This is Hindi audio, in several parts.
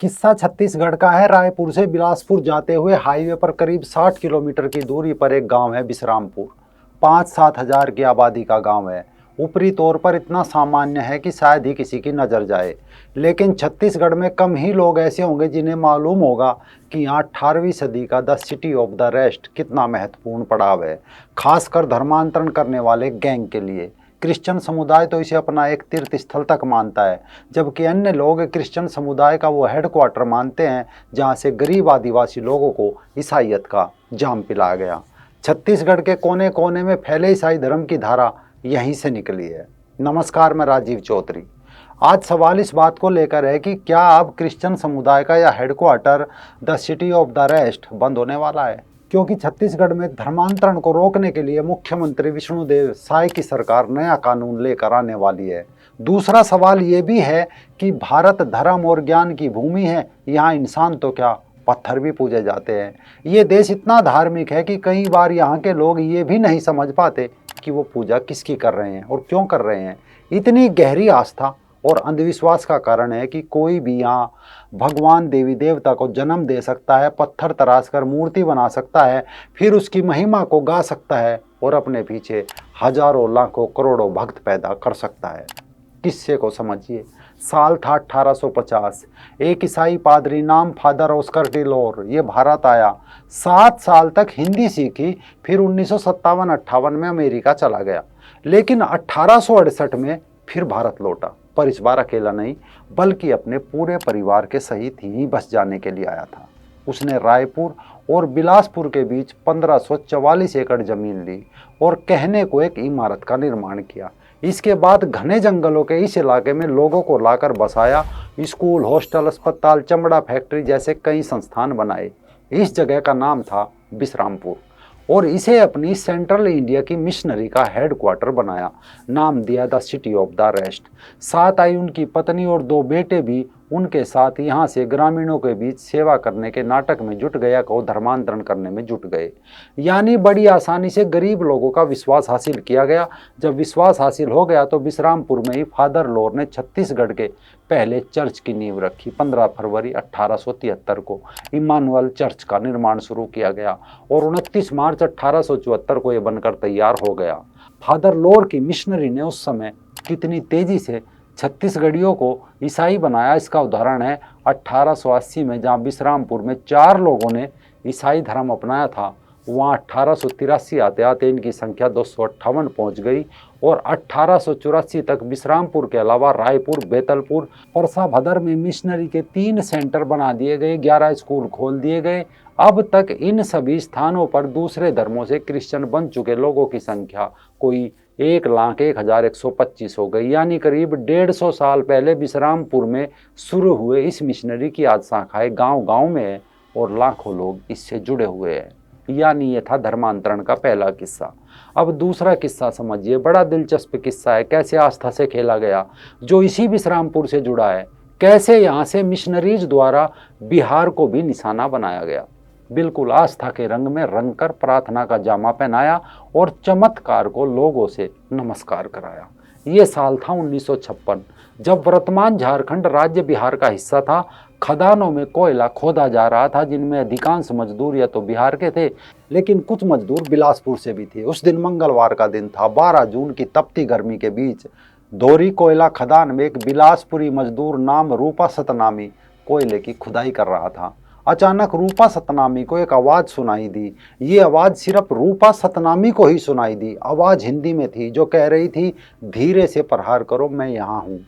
किस्सा छत्तीसगढ़ का है। रायपुर से बिलासपुर जाते हुए हाईवे पर करीब 60 किलोमीटर की दूरी पर एक गांव है विश्रामपुर। 5-7 हजार की आबादी का गांव है। ऊपरी तौर पर इतना सामान्य है कि शायद ही किसी की नज़र जाए, लेकिन छत्तीसगढ़ में कम ही लोग ऐसे होंगे जिन्हें मालूम होगा कि यहाँ 18वीं सदी का the city of the rest कितना महत्वपूर्ण पड़ाव है, खासकर धर्मांतरण करने वाले गैंग के लिए। क्रिश्चियन समुदाय तो इसे अपना एक तीर्थ स्थल तक मानता है, जबकि अन्य लोग क्रिश्चियन समुदाय का वो हेडक्वार्टर मानते हैं जहाँ से गरीब आदिवासी लोगों को ईसाइयत का जाम पिलाया गया। छत्तीसगढ़ के कोने कोने में फैले ईसाई धर्म की धारा यहीं से निकली है। नमस्कार, मैं राजीव चौधरी। आज सवाल इस बात को लेकर है कि क्या अब क्रिश्चियन समुदाय का यह headquarter the city of the rest बंद होने वाला है, क्योंकि छत्तीसगढ़ में धर्मांतरण को रोकने के लिए मुख्यमंत्री विष्णुदेव साय की सरकार नया कानून लेकर आने वाली है। दूसरा सवाल ये भी है कि भारत धर्म और ज्ञान की भूमि है, यहाँ इंसान तो क्या पत्थर भी पूजे जाते हैं। ये देश इतना धार्मिक है कि कई बार यहाँ के लोग ये भी नहीं समझ पाते कि वो पूजा किसकी कर रहे हैं और क्यों कर रहे हैं। इतनी गहरी आस्था और अंधविश्वास का कारण है कि कोई भी यहाँ भगवान देवी देवता को जन्म दे सकता है, पत्थर तराश कर मूर्ति बना सकता है, फिर उसकी महिमा को गा सकता है और अपने पीछे हजारों लाखों करोड़ों भक्त पैदा कर सकता है। किस्से को समझिए। साल था 1850। एक ईसाई पादरी नाम फादर ऑस्कर डिलोर ये भारत आया। 7 साल तक हिंदी सीखी, फिर 1957-58 में अमेरिका चला गया, लेकिन 1868 में फिर भारत लौटा। पर इस बार अकेला नहीं, बल्कि अपने पूरे परिवार के सहित ही बस जाने के लिए आया था। उसने रायपुर और बिलासपुर के बीच 1544 एकड़ जमीन ली और कहने को एक इमारत का निर्माण किया। इसके बाद घने जंगलों के इस इलाके में लोगों को लाकर बसाया। स्कूल, हॉस्टल, अस्पताल, चमड़ा फैक्ट्री जैसे कई संस्थान बनाए। इस जगह का नाम था विश्रामपुर और इसे अपनी सेंट्रल इंडिया की मिशनरी का हेडक्वार्टर बनाया। नाम दिया the city of the rest. साथ आई उनकी पत्नी और 2 बेटे भी उनके साथ यहाँ से ग्रामीणों के बीच सेवा करने के नाटक में जुट गया को धर्मांतरण करने में जुट गए। यानी बड़ी आसानी से गरीब लोगों का विश्वास हासिल किया गया। जब विश्वास हासिल हो गया तो विश्रामपुर में ही फादर लोर ने छत्तीसगढ़ के पहले चर्च की नींव रखी। 15 फरवरी 1873 को इमानुअल चर्च का निर्माण शुरू किया गया और 29 मार्च 1874 को यह बनकर तैयार हो गया। फादर लोर की मिशनरी ने उस समय कितनी तेजी से छत्तीसगढ़ियों को ईसाई बनाया, इसका उदाहरण है 1880 में जहाँ विश्रामपुर में 4 लोगों ने ईसाई धर्म अपनाया था, वहाँ 1883 आते आते इनकी संख्या 258 पहुँच गई और 1884 तक विश्रामपुर के अलावा रायपुर, बेतलपुर, परसाभदर में मिशनरी के 3 सेंटर बना दिए गए, 11 स्कूल खोल दिए गए। अब तक इन सभी स्थानों पर दूसरे धर्मों से क्रिश्चियन बन चुके लोगों की संख्या कोई 1,01,125 हो गई। यानी करीब 150 साल पहले विश्रामपुर में शुरू हुए इस मिशनरी की आज शाखाएं गांव गांव में है और लाखों लोग इससे जुड़े हुए हैं। यानी ये था धर्मांतरण का पहला किस्सा। अब दूसरा किस्सा समझिए। बड़ा दिलचस्प किस्सा है, कैसे आस्था से खेला गया, जो इसी विश्रामपुर से जुड़ा है। कैसे यहाँ से मिशनरीज द्वारा बिहार को भी निशाना बनाया गया। बिल्कुल आस्था के रंग में रंगकर प्रार्थना का जामा पहनाया और चमत्कार को लोगों से नमस्कार कराया। ये साल था 1956, जब वर्तमान झारखंड राज्य बिहार का हिस्सा था। खदानों में कोयला खोदा जा रहा था, जिनमें अधिकांश मजदूर या तो बिहार के थे, लेकिन कुछ मजदूर बिलासपुर से भी थे। उस दिन मंगलवार का दिन था। 12 जून की तपती गर्मी के बीच दोरी कोयला खदान में एक बिलासपुरी मजदूर नाम रूपा सतनामी कोयले की खुदाई कर रहा था। अचानक रूपा सतनामी को एक आवाज़ सुनाई दी। ये आवाज़ सिर्फ रूपा सतनामी को ही सुनाई दी। आवाज़ हिंदी में थी, जो कह रही थी, धीरे से प्रहार करो, मैं यहाँ हूँ।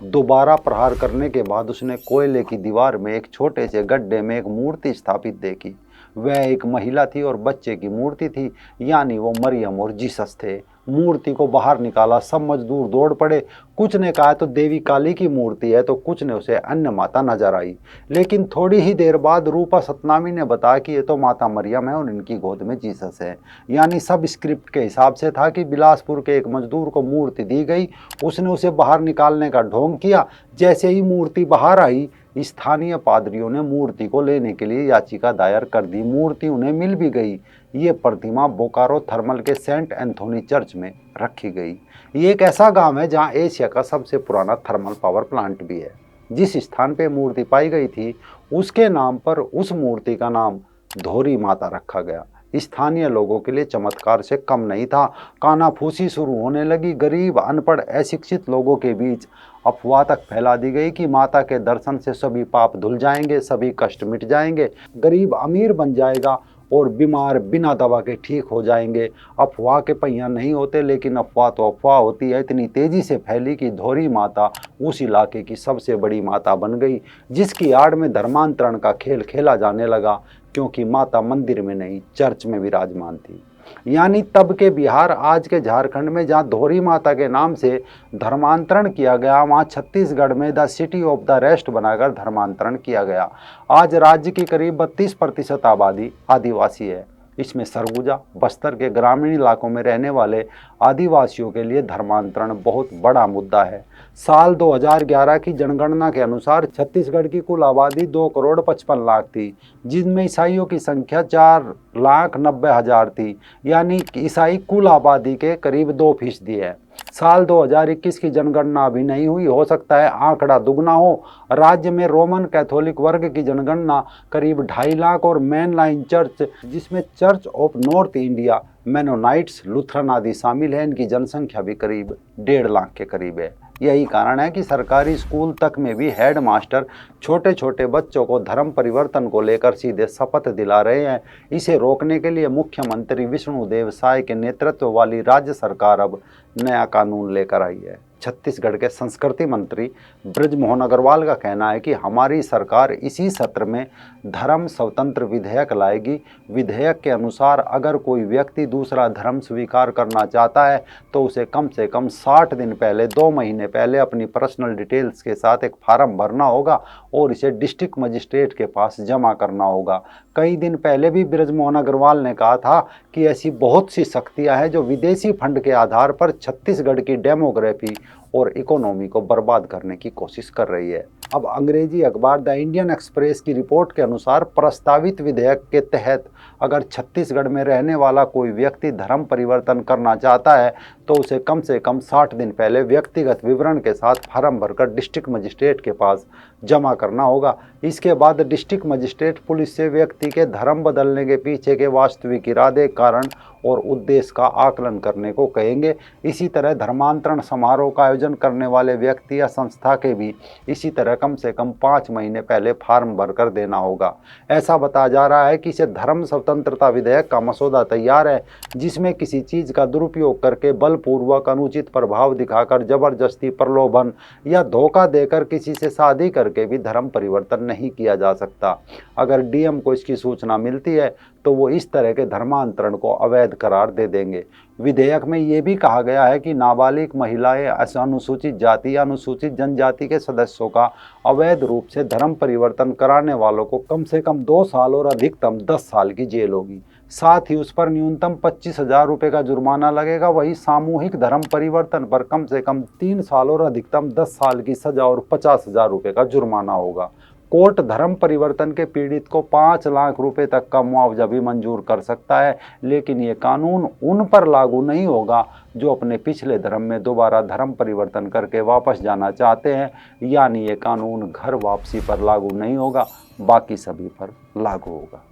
दोबारा प्रहार करने के बाद उसने कोयले की दीवार में एक छोटे से गड्ढे में एक मूर्ति स्थापित देखी। वह एक महिला थी और बच्चे की मूर्ति थी, यानी वो मरियम और जीसस थे। मूर्ति को बाहर निकाला, सब मजदूर दौड़ पड़े। कुछ ने कहा तो देवी काली की मूर्ति है, तो कुछ ने उसे अन्य माता नजर आई। लेकिन थोड़ी ही देर बाद रूपा सतनामी ने बताया कि ये तो माता मरियम है और इनकी गोद में जीसस है। यानी सब स्क्रिप्ट के हिसाब से था कि बिलासपुर के एक मजदूर को मूर्ति दी गई, उसने उसे बाहर निकालने का ढोंग किया। जैसे ही मूर्ति बाहर आई, स्थानीय पादरियों ने मूर्ति को लेने के लिए याचिका दायर कर दी। मूर्ति उन्हें मिल भी गई। ये प्रतिमा बोकारो थर्मल के सेंट एंथोनी चर्च में रखी गई। ये एक ऐसा गांव है जहां एशिया का सबसे पुराना थर्मल पावर प्लांट भी है। जिस स्थान पे मूर्ति पाई गई थी उसके नाम पर उस मूर्ति का नाम धोरी माता रखा गया। स्थानीय लोगों के लिए चमत्कार से कम नहीं था। कानाफूसी शुरू होने लगी। गरीब, अनपढ़, अशिक्षित लोगों के बीच अफवाह तक फैला दी गई कि माता के दर्शन से सभी पाप धुल जाएंगे, सभी कष्ट मिट जाएंगे, गरीब अमीर बन जाएगा और बीमार बिना दवा के ठीक हो जाएंगे। अफवाह के पहिया नहीं होते, लेकिन अफवाह तो अफवाह होती है। इतनी तेजी से फैली कि धोरी माता उस इलाके की सबसे बड़ी माता बन गई, जिसकी आड़ में धर्मांतरण का खेल खेला जाने लगा, क्योंकि माता मंदिर में नहीं चर्च में विराजमान थी। यानी तब के बिहार, आज के झारखंड में जहाँ धोरी माता के नाम से धर्मांतरण किया गया, वहाँ छत्तीसगढ़ में the city of the rest बनाकर धर्मांतरण किया गया। आज राज्य की करीब 32% आबादी आदिवासी है। इसमें सरगुजा, बस्तर के ग्रामीण इलाकों में रहने वाले आदिवासियों के लिए धर्मांतरण बहुत बड़ा मुद्दा है। साल 2011 की जनगणना के अनुसार छत्तीसगढ़ की कुल आबादी 2,55,00,000 थी, जिनमें ईसाइयों की संख्या 4,90,000 थी। यानी ईसाई कुल आबादी के करीब 2% है। साल 2021 की जनगणना अभी नहीं हुई, हो सकता है आंकड़ा दुगना हो। राज्य में रोमन कैथोलिक वर्ग की जनगणना करीब 2.5 लाख और मेन लाइन चर्च, जिसमें church of north India, Mennonites, Lutheran आदि शामिल है, इनकी जनसंख्या भी करीब 1.5 लाख के करीब है। यही कारण है कि सरकारी स्कूल तक में भी हेड मास्टर छोटे छोटे बच्चों को धर्म परिवर्तन को लेकर सीधे शपथ दिला रहे हैं। इसे रोकने के लिए मुख्यमंत्री विष्णुदेव साय के नेतृत्व वाली राज्य सरकार अब नया कानून लेकर आई है। छत्तीसगढ़ के संस्कृति मंत्री बृजमोहन अग्रवाल का कहना है कि हमारी सरकार इसी सत्र में धर्म स्वतंत्र विधेयक लाएगी। विधेयक के अनुसार अगर कोई व्यक्ति दूसरा धर्म स्वीकार करना चाहता है तो उसे कम से कम 60 दिन पहले, 2 महीने पहले अपनी पर्सनल डिटेल्स के साथ एक फार्म भरना होगा और इसे डिस्ट्रिक्ट मजिस्ट्रेट के पास जमा करना होगा। कई दिन पहले भी बृजमोहन अग्रवाल ने कहा था कि ऐसी बहुत सी शक्तियां हैं जो विदेशी फंड के आधार पर छत्तीसगढ़ की डेमोग्राफी और इकोनॉमी को बर्बाद करने की कोशिश कर रही है। अब अंग्रेजी अखबार द इंडियन एक्सप्रेस की रिपोर्ट के अनुसार प्रस्तावित विधेयक के तहत अगर छत्तीसगढ़ में रहने वाला कोई व्यक्ति धर्म परिवर्तन करना चाहता है तो उसे कम से कम 60 दिन पहले व्यक्तिगत विवरण के साथ फार्म भरकर डिस्ट्रिक्ट मजिस्ट्रेट के पास जमा करना होगा। इसके बाद डिस्ट्रिक्ट मजिस्ट्रेट पुलिस से व्यक्ति के धर्म बदलने के पीछे के वास्तविक इरादे, कारण और उद्देश्य का आकलन करने को कहेंगे। इसी तरह धर्मांतरण समारोह का आयोजन करने वाले व्यक्ति या संस्था के भी इसी तरह कम से कम 5 महीने पहले फार्म भरकर देना होगा। ऐसा बताया जा रहा है कि इसे धर्म स्वतंत्रता विधेयक का मसौदा तैयार है, जिसमें किसी चीज़ का दुरुपयोग करके बलपूर्वक, अनुचित प्रभाव दिखाकर, जबरदस्ती, प्रलोभन या धोखा देकर किसी से शादी करके भी धर्म परिवर्तन नहीं किया जा सकता। अगर डीएम को इसकी सूचना मिलती है तो वो इस तरह के धर्मांतरण को अवैध करार दे देंगे। विधेयक में ये भी कहा गया है कि नाबालिग महिलाएं, अनुसूचित जाति या अनुसूचित जनजाति के सदस्यों का अवैध रूप से धर्म परिवर्तन कराने वालों को कम से कम 2 साल और अधिकतम 10 साल की जेल होगी। साथ ही उस पर न्यूनतम 25,000 रुपये का जुर्माना लगेगा। वही सामूहिक धर्म परिवर्तन पर कम से कम 3 साल और अधिकतम 10 साल की सजा और 50,000 रुपये का जुर्माना होगा। कोर्ट धर्म परिवर्तन के पीड़ित को 5 लाख रुपए तक का मुआवजा भी मंजूर कर सकता है, लेकिन ये कानून उन पर लागू नहीं होगा जो अपने पिछले धर्म में दोबारा धर्म परिवर्तन करके वापस जाना चाहते हैं। यानी ये कानून घर वापसी पर लागू नहीं होगा, बाकी सभी पर लागू होगा।